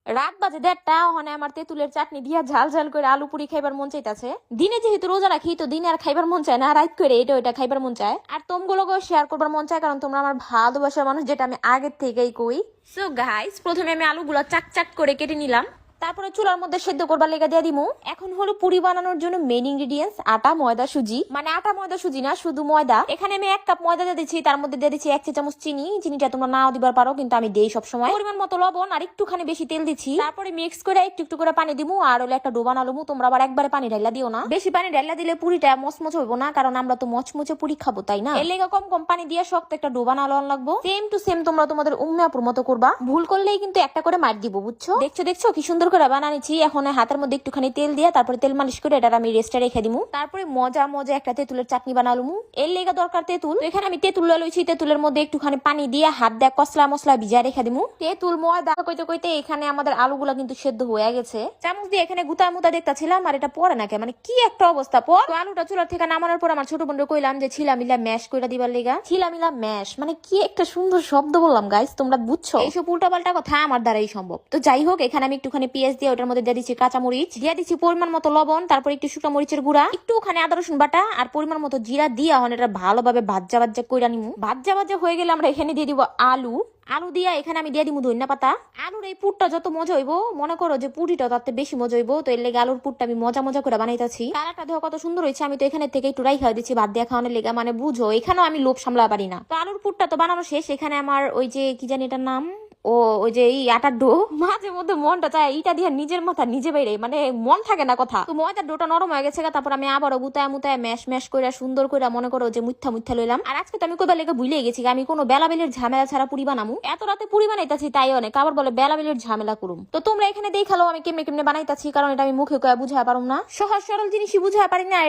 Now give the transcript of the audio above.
রাত বাজে 1:30 ওখানে আমার তেঁতুলের চাটনি দিয়া ঝাল ঝাল করে আলু পুরি খাইবার মন চাইতাছে। দিনে যেহেতু রোজা রাখি তো দিনে আর খাইবার মন চায় না, রাত করে এটা ওইটা খাইবার মন চায়। আর তোমগুলোকেও শেয়ার করবার মন চায়, কারণ তোমরা আমার ভালোবাসার মানুষ, যেটা আমি আগের থেকেই কই। সো গাইস, প্রথমে আমি আলুগুলো চাক চাক করে কেটে নিলাম, তারপরে চুলার মধ্যে সেদ্ধ করবার লেগে দিয়ে দিমু। এখন হলো পুরি বানানোর জন্য মেইন ইনগ্রেডিয়েন্টস আটা, ময়দা, সুজি। মানে আটা ময়দা সুজি না, শুধু ময়দা। এখানে আমি 1 কাপ ময়দা দিয়ে দিচ্ছি, তার মধ্যে দিয়ে দিচ্ছি 1 চা চামচ চিনি। চিনিটা তোমরা নাও দিবার পারো, কিন্তু আমি দেই সব সময়। পরিমাণ মতো লবণ আর একটুখানি বেশি তেল দিচ্ছি। তারপরে মিক্স করে একটু একটু করে পানি দিমু, আর হলো একটা ডো বানালুমু। তোমরা আবার একবারে পানি ঢাইলা দিও না, বেশি পানি ঢাইলা দিলে পুরিটা মচমচ হইব না, কারণ আমরা তো মচমচে পুরি খাবো, তাই না? এর লেগে কম কম পানি দিয়ে শক্ত একটা ডো বানানো লাগবো। সেম টু সেম তোমরা তোমাদের উম্মাপুর মতো করবা। ভুল করলেই কিন্তু একটা করে মার দিব, বুঝছো? দেখছো কি সুন্দর করে বানানিছি। এখন হাতের মধ্যে একটুখানি তেল দিয়ে তারপরে তেল মালিশ করে এটা আমি রেস্টে রেখে দিমু। তারপরে মজা মজা একটা তেঁতুলের চাটনি বানালুমু। এর লেগে দরকার তেঁতুল। তো এখানে আমি তেঁতুল লইছি, তেঁতুলের মধ্যে একটুখানি পানি দিয়ে হাত দিয়ে কসলা মশলা ভিজা রেখে দিমু। তেঁতুল ময়দা কইতে কইতে এখানে আমাদের আলুগুলা কিন্তু সেদ্ধ হয়ে গেছে। চামচ দিয়ে এখানে গুতা মুতা দেখতাছিলাম, আর এটা পরে না, মানে কি একটা অবস্থা। পর তো আলুটা চুলার থেকে নামানোর পর আমার ছোট বোনকে কইলাম যে ছিলামিলা ম্যাশ কইরা দিবার লেগা। ছিলামিলা ম্যাশ মানে কি একটা সুন্দর শব্দ বললাম গাইস, তোমরা বুঝছো? এইসব উল্টাপাল্টা কথা আমার দ্বারাই সম্ভব। তো যাই হোক, এখানে আমি একটুখানি পেঁয়াজ দিয়ে ওটার মধ্যে দিয়ে দিচ্ছি কাঁচামরিচ, দিয়ে দিচ্ছি পরিমাণ মতো লবণ, তারপর একটু শুকনো মরিচের গুঁড়া, একটুখানি আদা রসুন বাটা আর পরিমাণ মতো জিরা দিয়ে এখন এটা ভালোভাবে ভাজা ভাজা কইরা নিমু। ভাজা ভাজা হয়ে গেলে আমরা এখানে দিয়ে দিব আলু। আলু দিয়া এখানে আমি দিয়ে দিব ধনিয়া পাতা। আলুর এই পুরটা যত মজা হইব, মনে করো যে পুরিটা তাতে বেশি মজা হইব। তো এর লেগে আলুর পুরটা আমি মজা মজা করে বানাইতাছি। কালারটা দেখো কত সুন্দর হয়েছে। আমি তো এখানে থেকে একটু রাই খাওয়া দিচ্ছি ভাত দিয়া খাওয়ানোর লেগে, মানে বুঝো এখানেও আমি লোভ সামলা পারি না। তো আলুর পুরটা তো বানানো শেষ। এখানে আমার ওই যে কি জানি এটার নাম, ওই যে এই আটার ডো। মাঝে মধ্যে মনটা চায় ইটা দিয়ে নিজের মাথা নিজে বাইরে, মানে মন থাকে না কথা। তো ময়দার ডোটা নরম হয়ে গেছে, তারপর আমি আবারও গুতায় মুতায় ম্যাশ ম্যাশ করে সুন্দর করে মনে করো যে মুথা মুথা লইলাম। আর আজকে তো আমি কইবার লেগে ভুলে গেছি, আমি কোনো বেলাবেলির ঝামেলা ছাড়া পুরি বানামু। এত রাতে পুরি বানাইতাছি তাই অনেক, আবার বলে বেলাবেলির ঝামেলা করুম। তো তোমরা এখানে দেখালো আমি কেমনে কেমনে বানাইতাছি, কারণ এটা আমি মুখে কয়ে বুঝায় পারুম না। সহজ সরল জিনিসই বুঝায় পারি না।